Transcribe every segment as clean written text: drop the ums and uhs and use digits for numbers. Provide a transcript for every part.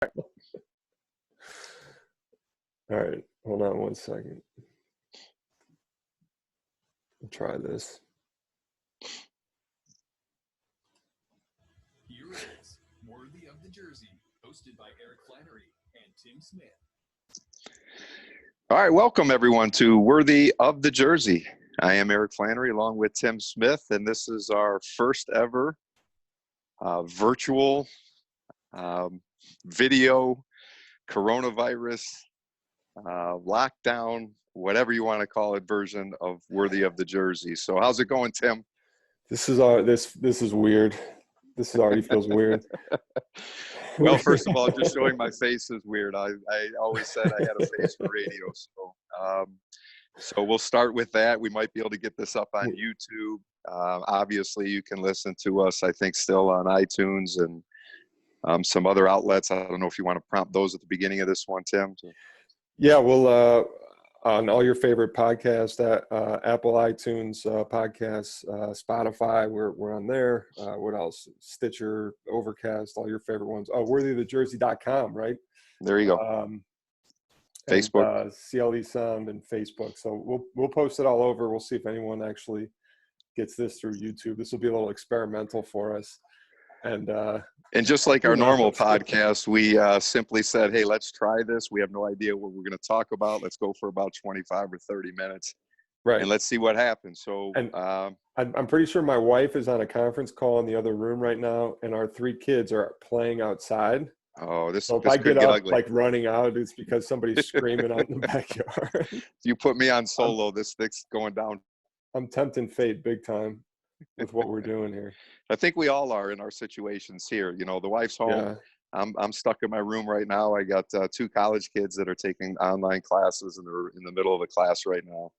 All right, hold on one second. Try this. Here is Worthy of the Jersey, hosted by Eric Flannery and Tim Smith. All right, welcome everyone to Worthy of the Jersey. I am Eric Flannery along with Tim Smith, and this is our first ever virtual video coronavirus lockdown, whatever you want to call it, version of Worthy of the Jersey. So how's it going, Tim? This is weird. This already feels weird. Well, first of all, just showing my face is weird. I always said I had a face for radio. So we'll start with that. We might be able to get this up on YouTube. Obviously, you can listen to us, I think, still on iTunes and some other outlets. I don't know if you want to prompt those at the beginning of this one, Tim. Yeah, well, on all your favorite podcasts, Apple, iTunes, podcasts, Spotify, we're on there. What else? Stitcher, Overcast, all your favorite ones. Oh, worthyofthejersey.com, right? There you go. Facebook, and, CLE Sound, and Facebook. So we'll post it all over. We'll see if anyone actually gets this through YouTube. This will be a little experimental for us. And just like our normal podcast, we simply said, hey, let's try this. We have no idea what we're going to talk about. Let's go for about 25 or 30 minutes. Right. And let's see what happens. So I'm pretty sure my wife is on a conference call in the other room right now, and our 3 kids are playing outside. Oh, so if I get up ugly. Like running out, it's because somebody's screaming out in the backyard. You put me on solo. This thing's going down. I'm tempting fate big time with what we're doing here. I think we all are in our situations here. You know, the wife's home. Yeah. I'm stuck in my room right now. I got 2 college kids that are taking online classes, and they're in the middle of a class right now.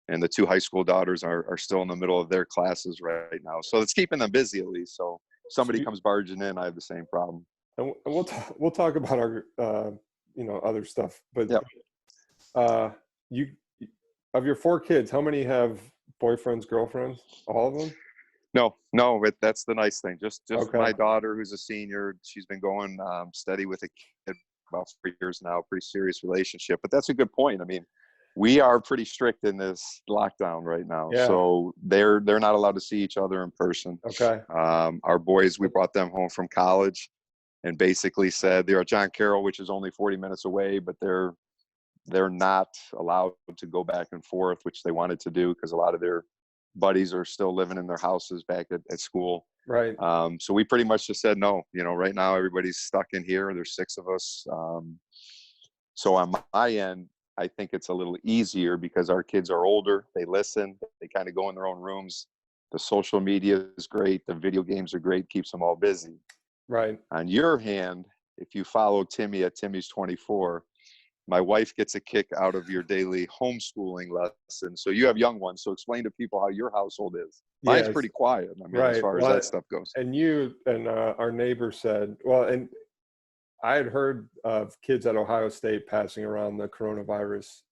And the 2 high school daughters are still in the middle of their classes right now. So it's keeping them busy at least. So if somebody comes barging in, I have the same problem. And we'll talk about our other stuff. But you, of your 4 kids, how many have boyfriends, girlfriends? All of them? No, but that's the nice thing. Just okay. My daughter, who's a senior, she's been going steady with a kid about 3 years now, pretty serious relationship. But that's a good point. I mean, we are pretty strict in this lockdown right now. Yeah. So they're not allowed to see each other in person. Okay. Our boys, we brought them home from college and basically said they're at John Carroll, which is only 40 minutes away, but they're not allowed to go back and forth, which they wanted to do because a lot of their buddies are still living in their houses back at school. Right. So we pretty much just said, no, right now everybody's stuck in here. There's 6 of us. So on my end, I think it's a little easier because our kids are older. They listen. They kind of go in their own rooms. The social media is great. The video games are great. Keeps them all busy. Right. On your hand, if you follow Timmy at Timmy's 24, my wife gets a kick out of your daily homeschooling lesson. So you have young ones. So explain to people how your household is. Mine's pretty quiet. I mean, right. as far as that stuff goes. And you and our neighbor said, well, and I had heard of kids at Ohio State passing around the coronavirus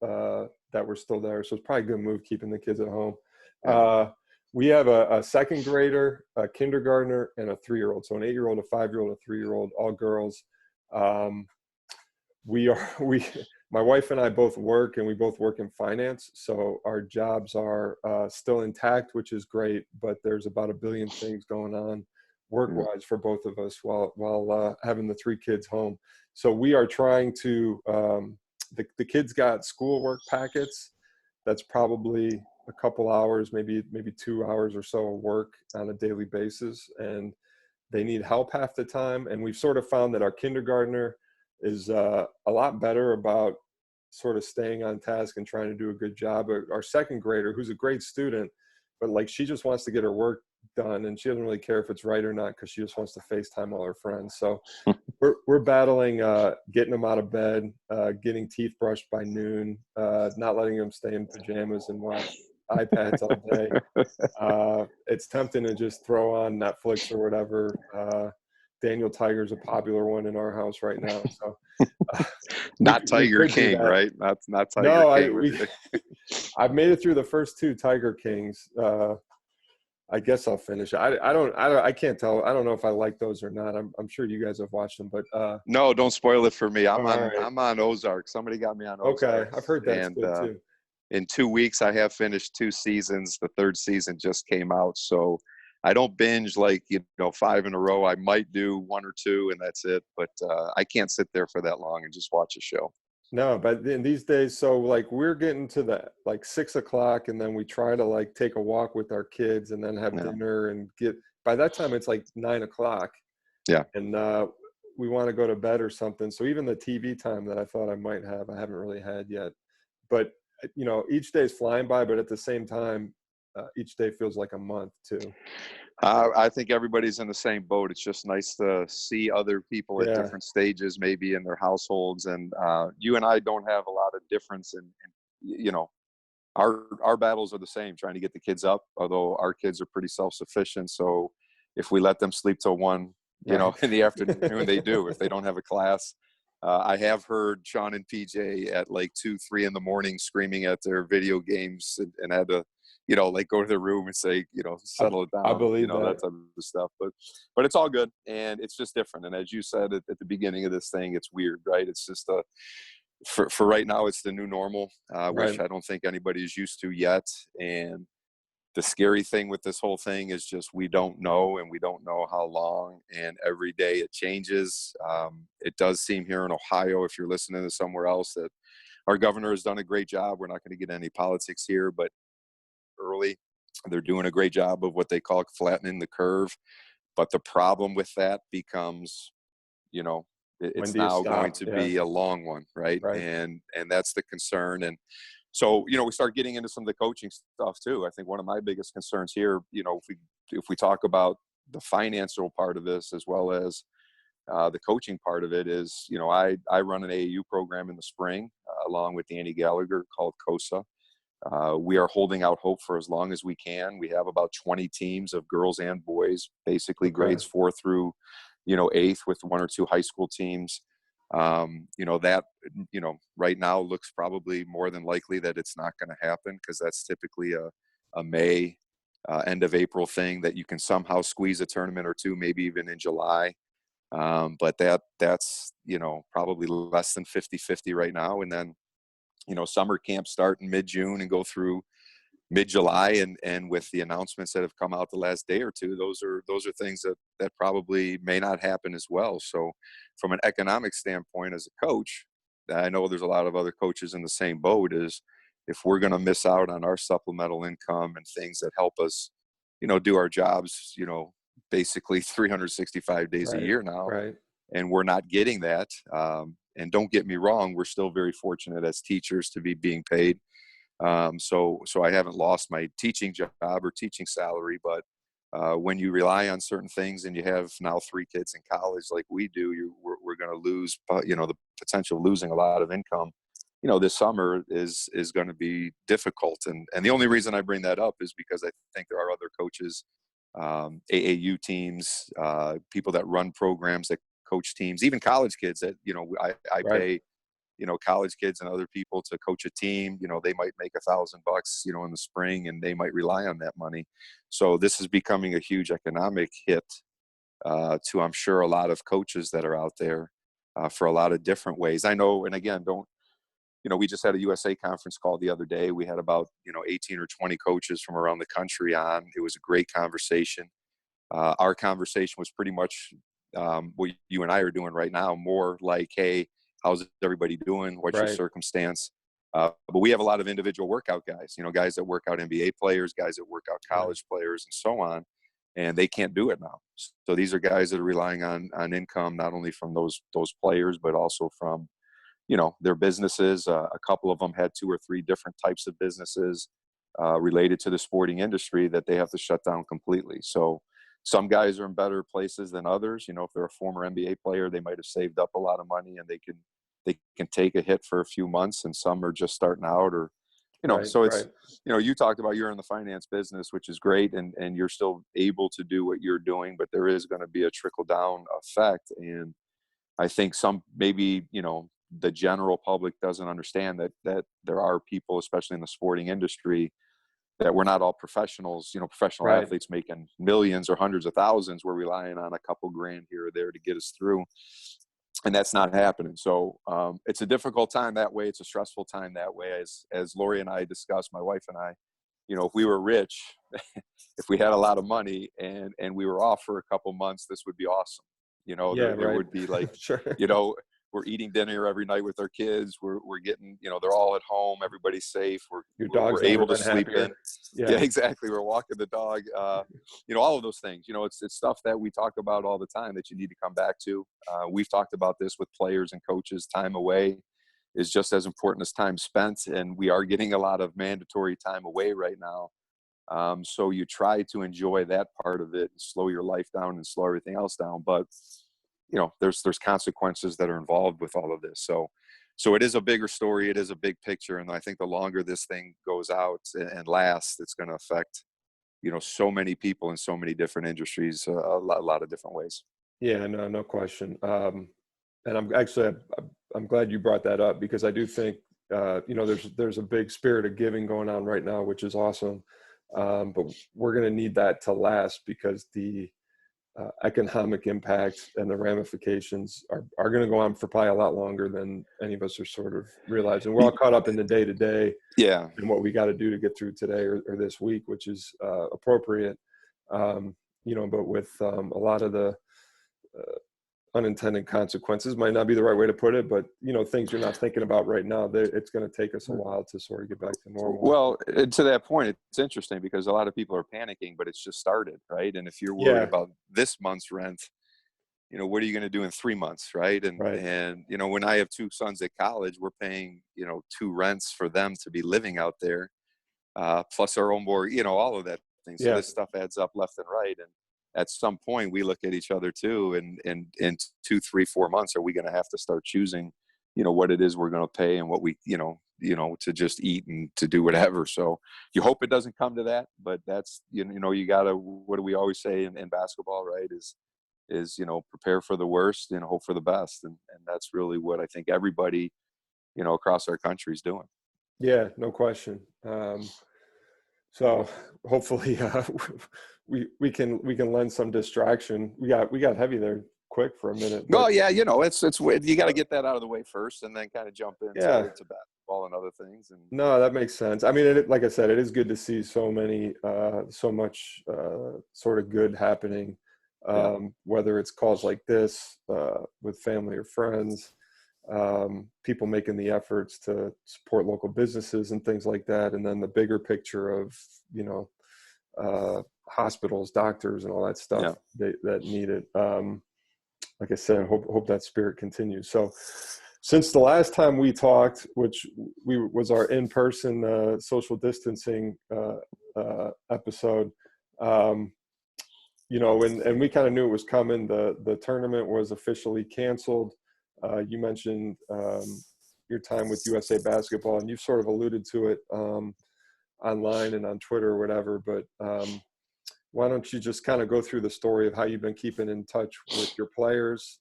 that were still there. So it's probably a good move keeping the kids at home. Yeah. We have a 2nd grader, a kindergartner, and a 3-year-old. So an 8-year-old, a 5-year-old, a 3-year-old, all girls. My wife and I both work, and we both work in finance. So our jobs are still intact, which is great, but there's about 1 billion things going on work-wise for both of us while having the 3 kids home. So we are trying to, the kids got schoolwork packets. That's probably a couple hours, maybe 2 hours or so of work on a daily basis. And they need help half the time. And we've sort of found that our kindergartner is a lot better about sort of staying on task and trying to do a good job. Our 2nd grader, who's a great student, but like she just wants to get her work done, and she doesn't really care if it's right or not because she just wants to FaceTime all her friends. So we're battling getting them out of bed, getting teeth brushed by noon, not letting them stay in pajamas and watch iPads all day. It's tempting to just throw on Netflix or whatever. Daniel Tiger's a popular one in our house right now. So not Tiger King, right? Not Tiger King. I've made it through the first 2 Tiger Kings. I guess I'll finish. I can't tell. I don't know if I like those or not. I'm sure you guys have watched them, but No, don't spoil it for me. all right. I'm on Ozark. Somebody got me on Okay, Ozark, I've heard that's and good too. in 2 weeks I have finished 2 seasons. The third season just came out, so I don't binge like 5 in a row. I might do one or two, and that's it. But I can't sit there for that long and just watch a show. No, but in these days, so like we're getting to the like 6 o'clock, and then we try to like take a walk with our kids, and then have Yeah, dinner and get. By that time, it's like 9 o'clock, yeah. and we want to go to bed or something. So even the TV time that I thought I might have, I haven't really had yet. But each day is flying by, but at the same time, each day feels like a month too. I think everybody's in the same boat. It's just nice to see other people at Yeah, different stages, maybe in their households. And you and I don't have a lot of difference in our battles are the same, trying to get the kids up, although our kids are pretty self-sufficient. So if we let them sleep till 1, right. in the afternoon, they do, if they don't have a class. I have heard Sean and PJ at like 2, 3 in the morning screaming at their video games, and had to, like go to their room and say, I, settle it I down, believe that that. type of stuff. But it's all good, and it's just different. And as you said at the beginning of this thing, it's weird, right? It's just for right now, it's the new normal, which Right. I don't think anybody is used to yet. And the scary thing with this whole thing is just we don't know, and we don't know how long. And every day it changes. It does seem here in Ohio, if you're listening to somewhere else, that our governor has done a great job. We're not going to get any politics here, but early, they're doing a great job of what they call flattening the curve. But the problem with that becomes, you know When it's do you now going stop? to Yeah. be a long one, right? Right. And that's the concern. And so we start getting into some of the coaching stuff too. I think one of my biggest concerns here, if we talk about the financial part of this, as well as the coaching part of it, is I run an AAU program in the spring, along with Andy Gallagher, called COSA. We are holding out hope for as long as we can. We have about 20 teams of girls and boys, basically Okay. grades 4 through, eighth, with 1 or 2 high school teams. That, right now looks probably more than likely that it's not going to happen, because that's typically a May, end of April thing that you can somehow squeeze a tournament or two, maybe even in July. But that's, probably less than 50-50 right now. And then, summer camps start in mid-June and go through mid-July, and with the announcements that have come out the last day or two, those are things that probably may not happen as well. So from an economic standpoint, as a coach, I know there's a lot of other coaches in the same boat, is if we're going to miss out on our supplemental income and things that help us, do our jobs, basically 365 days a Right. year now, Right. and we're not getting that. And don't get me wrong, we're still very fortunate as teachers to be being paid. So I haven't lost my teaching job or teaching salary, but when you rely on certain things, and you have now 3 kids in college like we do, we're going to lose, the potential of losing a lot of income. This summer is going to be difficult. And the only reason I bring that up is because I think there are other coaches, AAU teams, people that run programs, that coach teams, even college kids that, I Right. pay, college kids and other people to coach a team. They might make $1,000, in the spring, and they might rely on that money. So this is becoming a huge economic hit, to, I'm sure, a lot of coaches that are out there, for a lot of different ways. I know, and again, we just had a USA conference call the other day. We had about, 18 or 20 coaches from around the country on. It was a great conversation. Our conversation was pretty much, what you and I are doing right now, more like, hey, how's everybody doing? What's your Right. circumstance? But we have a lot of individual workout guys, guys that work out NBA players, guys that work out Right. college players, and so on. And they can't do it now. So these are guys that are relying on income, not only from those players, but also from, their businesses. A couple of them had 2 or 3 different types of businesses, related to the sporting industry, that they have to shut down completely. So some guys are in better places than others. If they're a former NBA player, they might have saved up a lot of money, and they can take a hit for a few months, and some are just starting out, or, Right. so it's, Right. you talked about you're in the finance business, which is great, and you're still able to do what you're doing, but there is going to be a trickle down effect. And I think maybe, the general public doesn't understand that there are people, especially in the sporting industry, that we're not all professionals, professional Right. athletes making millions or hundreds of thousands. We're relying on a couple grand here or there to get us through. And that's not happening. So it's a difficult time that way. It's a stressful time that way. As Lori and I discussed, my wife and I, if we were rich, if we had a lot of money and we were off for a couple months, this would be awesome. Yeah, There right. would be like, Sure. we're eating dinner every night with our kids. We're getting, they're all at home. Everybody's safe. Your We're dog's never able to been sleep in. happier. Yeah, Yeah. exactly. We're walking the dog. All of those things. It's stuff that we talk about all the time that you need to come back to. We've talked about this with players and coaches. Time away is just as important as time spent, and we are getting a lot of mandatory time away right now. So you try to enjoy that part of it and slow your life down and slow everything else down. But there's consequences that are involved with all of this. So it is a bigger story. It is a big picture. And I think the longer this thing goes out and lasts, it's going to affect, so many people in so many different industries, a lot of different ways. Yeah, no question. And I'm glad you brought that up, because I do think, there's a big spirit of giving going on right now, which is awesome. But we're going to need that to last, because the economic impact and the ramifications are going to go on for probably a lot longer than any of us are sort of realizing. We're all caught up in the day to day, Yeah, and what we got to do to get through today or this week, which is appropriate. But with a lot of the unintended consequences, might not be the right way to put it, but things you're not thinking about right now, it's going to take us a while to sort of get back to normal. Well, to that point, it's interesting because a lot of people are panicking, but it's just started, right? And if you're worried about this month's rent, what are you going to do in 3 months, right? And Right. and when I have two sons at college, we're paying two rents for them to be living out there, plus our own board, all of that thing. So Yeah. this stuff adds up left and right, and at some point we look at each other too, and in 2, 3, 4 months, are we going to have to start choosing, what it is we're going to pay and what we, to just eat and to do whatever. So you hope it doesn't come to that, but that's, you gotta, what do we always say in basketball, right? Is prepare for the worst and hope for the best. And that's really what I think everybody, across our country is doing. Yeah, no question. So hopefully we can lend some distraction. We got heavy there quick for a minute. Well, yeah, it's you got to get that out of the way first, and then kind of jump into to basketball and other things. And no, that makes sense. I mean, like I said, it is good to see so much sort of good happening. Whether it's calls like this with family or friends, people making the efforts to support local businesses and things like that, and then the bigger picture of hospitals, doctors, and all that stuff that need it. Like I said, hope that spirit continues. So since the last time we talked, which was our in-person social distancing episode, and we kind of knew it was coming. The tournament was officially canceled. You mentioned your time with OHSAA Basketball, and you've sort of alluded to it online and on Twitter or whatever, but why don't you just kind of go through the story of how you've been keeping in touch with your players,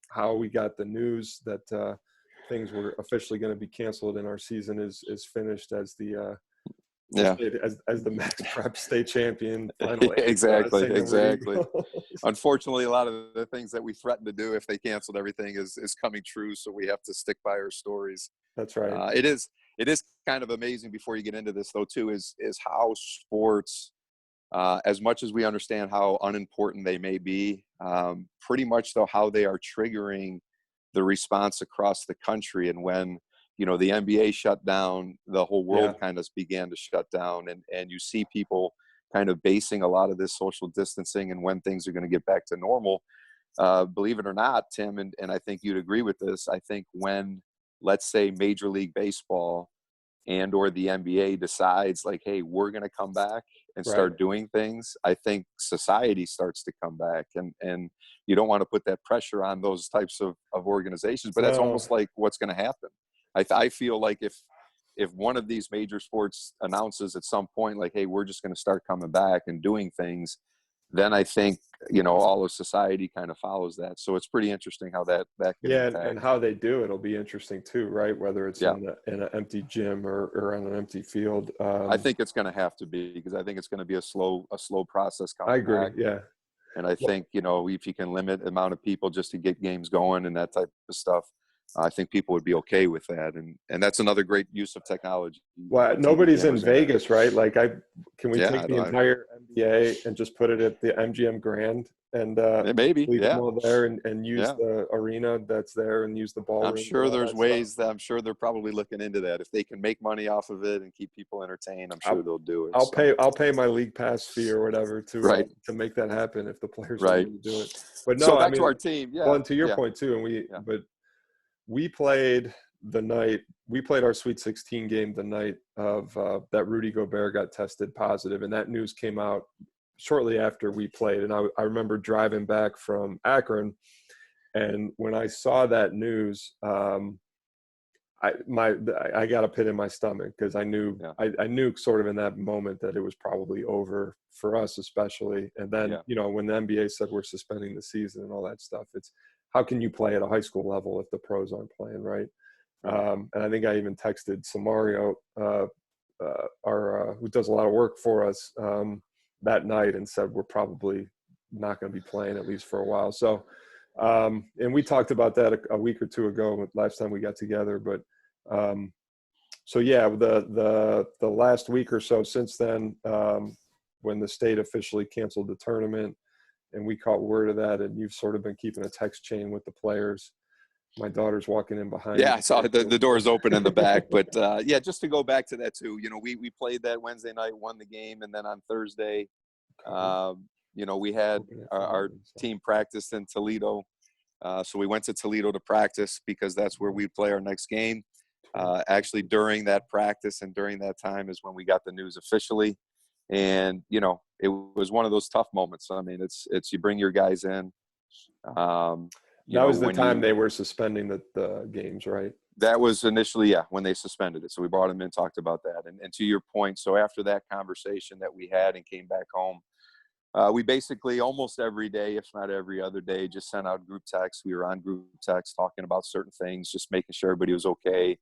how we got the news that things were officially going to be canceled and our season is finished as the as the Max Prep state champion. Finally, exactly. Unfortunately, a lot of the things that we threatened to do if they canceled everything is coming true. So we have to stick by our stories. That's right. It is kind of amazing before you get into this though too, is how sports, as much as we understand how unimportant they may be, pretty much though how they are triggering the response across the country. And when the NBA shut down, the whole world kind of began to shut down, and you see people kind of basing a lot of this social distancing and when things are going to get back to normal. Believe it or not, Tim, and I think you'd agree with this, I think when, let's say, Major League Baseball and or the NBA decides like, hey, we're going to come back and start doing things, I think society starts to come back, and you don't want to put that pressure on those types of organizations, but that's almost like what's going to happen. I feel like if one of these major sports announces at some point, like, hey, we're just going to start coming back and doing things, then I think, all of society kind of follows that. So it's pretty interesting how that could Yeah, impact. and how they do it'll be interesting too, right? Whether it's Yeah. in an empty gym or on an empty field. I think it's going to have to be, because I think it's going to be a slow process I coming agree. back. Yeah. And I think, if you can limit the amount of people just to get games going and that type of stuff, I think people would be okay with that. And that's another great use of technology. Well, TV nobody's in cameras and that. Vegas, right? Like, can we Yeah, take the entire NBA and just put it at the MGM Grand and maybe. leave them Yeah. all there and use Yeah. the arena that's there and use the I'm ballrooms and sure all there's that stuff? ways that I'm sure they're probably looking into that. If they can make money off of it and keep people entertained, I'm sure they'll do it. I'll pay my league pass fee or whatever Right. to make that happen if the players are Right. willing to do it. But no, So I back to mean, our team. Yeah. well, and to your Yeah. point too, but we played our Sweet 16 game the night of that Rudy Gobert got tested positive, and that news came out shortly after we played. And I remember driving back from Akron, and when I saw that news, I got a pit in my stomach, because I knew I knew sort of in that moment that it was probably over for us, especially. And then when the NBA said we're suspending the season and all that stuff, it's how can you play at a high school level if the pros aren't playing, right? And I think I even texted Samario, who does a lot of work for us, that night, and said we're probably not going to be playing at least for a while. So, and we talked about that a week or two ago, last time we got together. But so yeah, the last week or so since then, when the state officially canceled the tournament, and we caught word of that, and you've sort of been keeping a text chain with the players. My daughter's walking in behind. Yeah, I saw the doors open in the back. But yeah, just to go back to that too, we played that Wednesday night, won the game, and then on Thursday, we had our team practiced in Toledo. So we went to Toledo to practice because that's where we play our next game. Actually, during that practice and during that time is when we got the news officially. And, it was one of those tough moments. I mean, it's you bring your guys in. That was the time they were suspending the games, right? That was initially, when they suspended it. So we brought them in, talked about that. And to your point, so after that conversation that we had and came back home, we basically almost every day, if not every other day, just sent out group texts. We were on group texts talking about certain things, just making sure everybody was okay,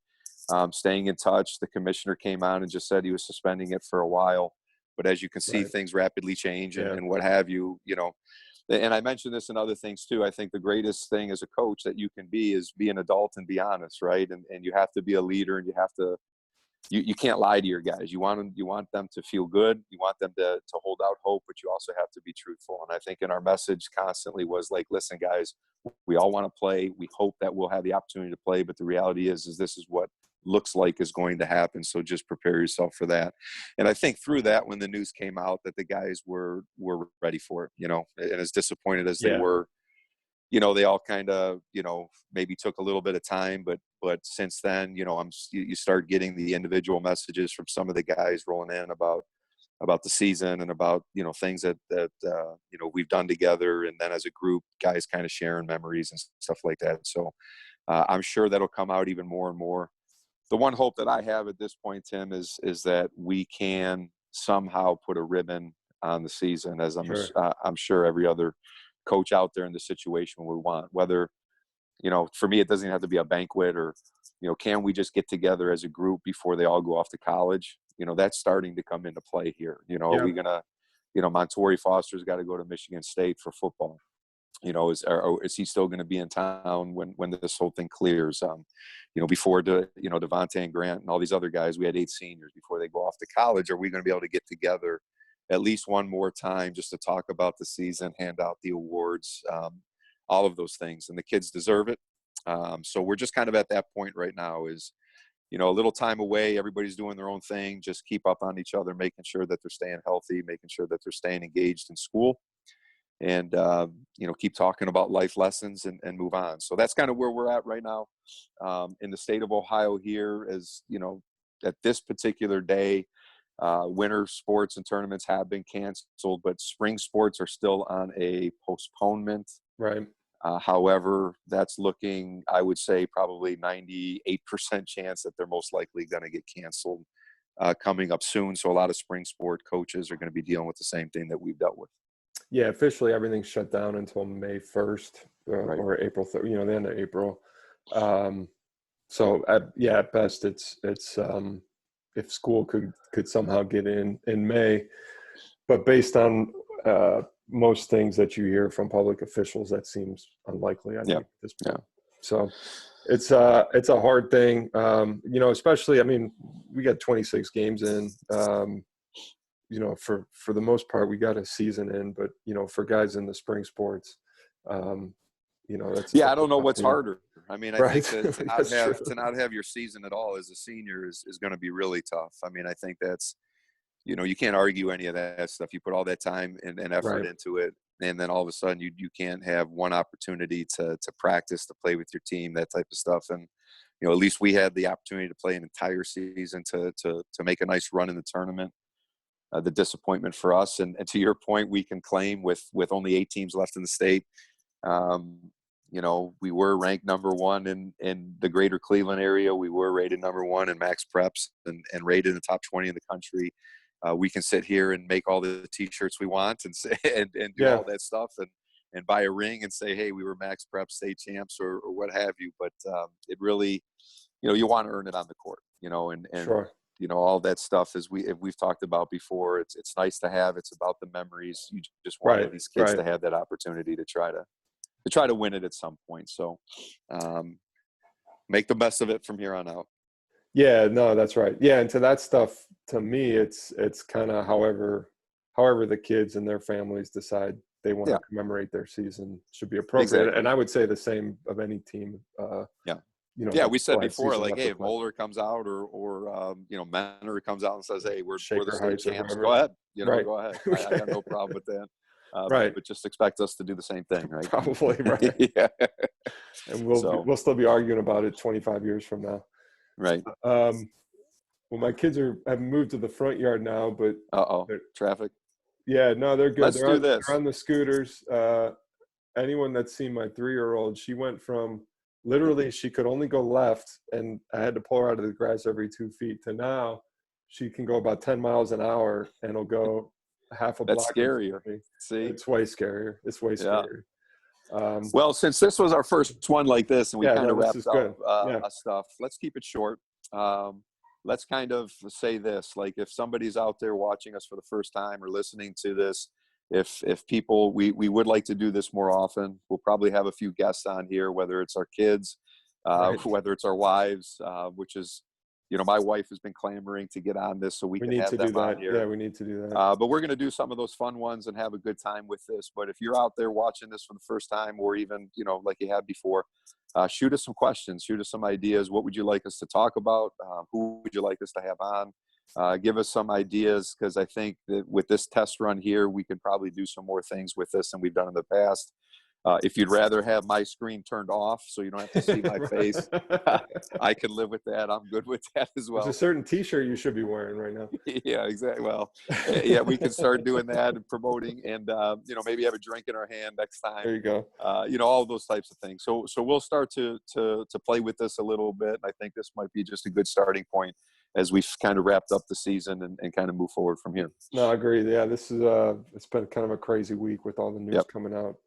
staying in touch. The commissioner came on and just said he was suspending it for a while. But as you can see, things rapidly change and what have you, And I mentioned this and other things too. I think the greatest thing as a coach that you can be is be an adult and be honest, right? And you have to be a leader, and you have to you can't lie to your guys. You want them to feel good. You want them to hold out hope, but you also have to be truthful. And I think in our message constantly was like, listen, guys, we all want to play. We hope that we'll have the opportunity to play, but the reality is this is what looks like is going to happen. So just prepare yourself for that. And I think through that, when the news came out, that the guys were ready for it, and as disappointed as they were, they all kind of, maybe took a little bit of time, but since then, you start getting the individual messages from some of the guys rolling in about the season and about, things that we've done together. And then as a group, guys kind of sharing memories and stuff like that. So I'm sure that'll come out even more and more. The one hope that I have at this point, Tim, is that we can somehow put a ribbon on the season, as I'm sure every other coach out there in the situation would want. Whether, for me, it doesn't have to be a banquet, or, can we just get together as a group before they all go off to college? That's starting to come into play here. Are we gonna, Montori Foster's got to go to Michigan State for football. Is he still going to be in town when this whole thing clears? Before Devontae and Grant and all these other guys, we had 8 seniors before they go off to college. Are we going to be able to get together at least one more time just to talk about the season, hand out the awards, all of those things? And the kids deserve it. So we're just kind of at that point right now is, a little time away. Everybody's doing their own thing. Just keep up on each other, making sure that they're staying healthy, making sure that they're staying engaged in school. And, keep talking about life lessons and move on. So that's kind of where we're at right now in the state of Ohio here. As at this particular day, winter sports and tournaments have been canceled, but spring sports are still on a postponement. Right. However, that's looking, I would say, probably 98% chance that they're most likely going to get canceled coming up soon. So a lot of spring sport coaches are going to be dealing with the same thing that we've dealt with. Yeah, officially everything's shut down until May 1st Right. or April 3rd, the end of April. So at best it's if school could somehow get in May, but based on most things that you hear from public officials, that seems unlikely, I Yeah. think, at this Yeah. point. So it's a hard thing, especially, I mean, we got 26 games in, for the most part, we got a season in, but, for guys in the spring sports, that's Yeah, I don't know tough what's thing. harder. I mean, I Right. think to not That's have true. to not have your season at all as a senior is going to be really tough. I mean, I think that's, you can't argue any of that stuff. You put all that time and effort Right. into it, and then all of a sudden you can't have one opportunity to practice, to play with your team, that type of stuff. And at least we had the opportunity to play an entire season to make a nice run in the tournament. The disappointment for us, and to your point, we can claim with only 8 teams left in the state. Um, we were ranked number 1 in the greater Cleveland area. We were rated number 1 in max preps and rated in the top 20 in the country. We can sit here and make all the t-shirts we want and say, and do Yeah. all that stuff and buy a ring and say, hey, we were max prep state champs or what have you. But it really, you want to earn it on the court, and Sure. all that stuff we've talked about before. It's nice to have. It's about the memories. You just want Right. these kids Right. to have that opportunity to try to win it at some point. So make the best of it from here on out. Yeah, no, that's right. Yeah, and to that stuff, to me, it's kind of however the kids and their families decide they want to commemorate their season should be appropriate. Exactly. And I would say the same of any team. Yeah, we said before, season like, left hey, to if play. Moeller comes out or Manor comes out and says, hey, we're the Shaker state Heights or champs, whoever. go ahead. Right. Go ahead. I got no problem with that. Right. But just expect us to do the same thing, right? Probably, right. Yeah. And we'll still be arguing about it 25 years from now. Right. Well, my kids have moved to the front yard now, but traffic. Yeah, no, they're good. Let's do this. They're on the scooters. Anyone that's seen my 3-year-old, she went from literally she could only go left, and I had to pull her out of the grass every 2 feet, to now she can go about 10 miles an hour and will go half a block. That's scarier. See, it's way scarier. It's way scarier. Well, since this was our first one like this, and we kind of wrapped up stuff, let's keep it short. Let's kind of say this, like, if somebody's out there watching us for the first time or listening to this, if people, we would like to do this more often. We'll probably have a few guests on here, whether it's our kids, whether it's our wives, which is, my wife has been clamoring to get on this, so we can have them on here. Yeah, we need to do that. But we're going to do some of those fun ones and have a good time with this. But if you're out there watching this for the first time, or even, like you had before, shoot us some questions, shoot us some ideas. What would you like us to talk about? Who would you like us to have on? Give us some ideas, because I think that with this test run here, we could probably do some more things with this than we've done in the past. If you'd rather have my screen turned off so you don't have to see my face, I can live with that. I'm good with that as well. There's a certain T-shirt you should be wearing right now. Yeah, exactly. Well, yeah, we can start doing that and promoting, and maybe have a drink in our hand next time. There you go. All those types of things. So we'll start to play with this a little bit. I think this might be just a good starting point as we've kind of wrapped up the season and kind of move forward from here. No, I agree. Yeah, this is it's been kind of a crazy week with all the news coming out,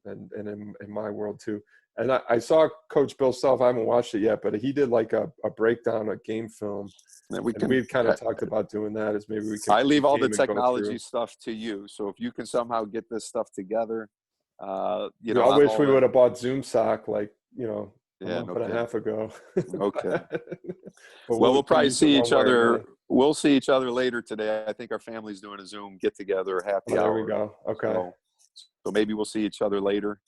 and in my world too. And I saw Coach Bill Self. I haven't watched it yet, but he did like a breakdown of game film. And we've kind of talked about doing that. As maybe we can. I leave all the technology stuff to you. So if you can somehow get this stuff together, I wish we would have bought Zoom sock a month and a half ago. Okay. Well, we'll probably see each other. We'll see each other later today. I think our family's doing a Zoom get together, happy hour. There we go. Okay. So maybe we'll see each other later.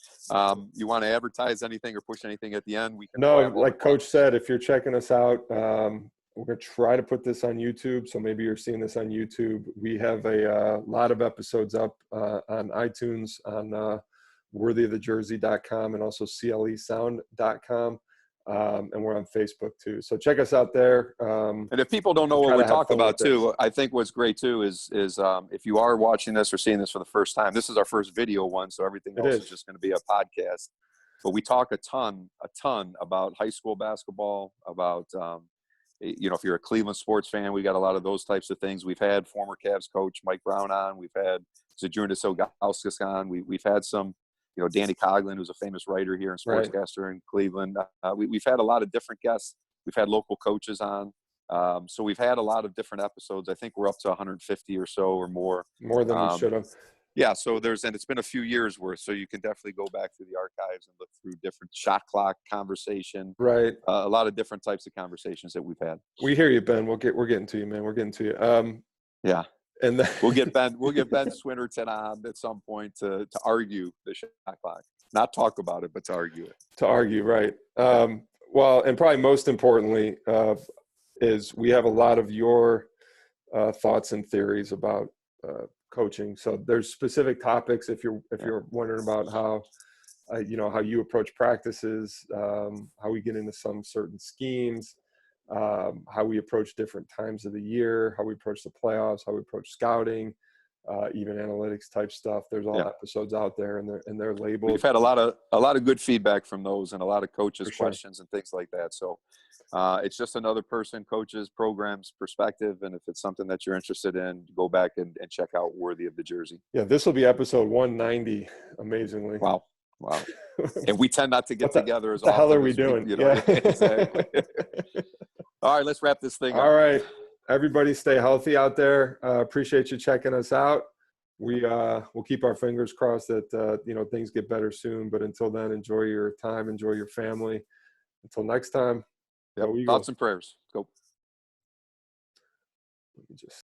You want to advertise anything or push anything at the end? We can. No, like Coach said, if you're checking us out, we're going to try to put this on YouTube. So maybe you're seeing this on YouTube. We have a lot of episodes up on iTunes, on worthyofthejersey.com, and also clesound.com. And we're on Facebook too. So check us out there. And if people don't know what we're talking about too, I think what's great too is if you are watching this or seeing this for the first time, this is our first video one. So everything else is just going to be a podcast, but we talk a ton about high school basketball, about, if you're a Cleveland sports fan, we got a lot of those types of things. We've had former Cavs coach Mike Brown on. We've had Zydrunas Ilgauskas on. We've had some, Danny Coughlin, who's a famous writer here and Right. sportscaster in Cleveland. We've had a lot of different guests. We've had local coaches on. So we've had a lot of different episodes. I think we're up to 150 or so or more. More than we should have. Yeah, so and it's been a few years worth, so you can definitely go back through the archives and look through different shot clock conversation. Right. A lot of different types of conversations that we've had. We hear you, Ben. We're getting to you, man. We're getting to you. Yeah. And then We'll get Ben Swinnerton on at some point to argue the shot clock. Not talk about it, but to argue it. To argue, right. Well, and probably most importantly, is we have a lot of your thoughts and theories about coaching. So there's specific topics if you're wondering about how how you approach practices, how we get into some certain schemes, how we approach different times of the year, how we approach the playoffs, how we approach scouting, even analytics type stuff. There's all episodes out there, and they're labeled. We've had a lot of good feedback from those, and a lot of coaches' For sure. questions and things like that. So it's just another person, coaches, programs perspective, and if it's something that you're interested in, go back and check out Worthy of the Jersey. Yeah, this will be episode 190. Amazingly. Wow. And we tend not to get together as often. What the hell are we as doing? Yeah. Exactly. All right, let's wrap this thing up. All right. Everybody stay healthy out there. Appreciate you checking us out. We'll keep our fingers crossed that, things get better soon. But until then, enjoy your time, enjoy your family. Until next time. Thoughts and prayers. Go. Let me just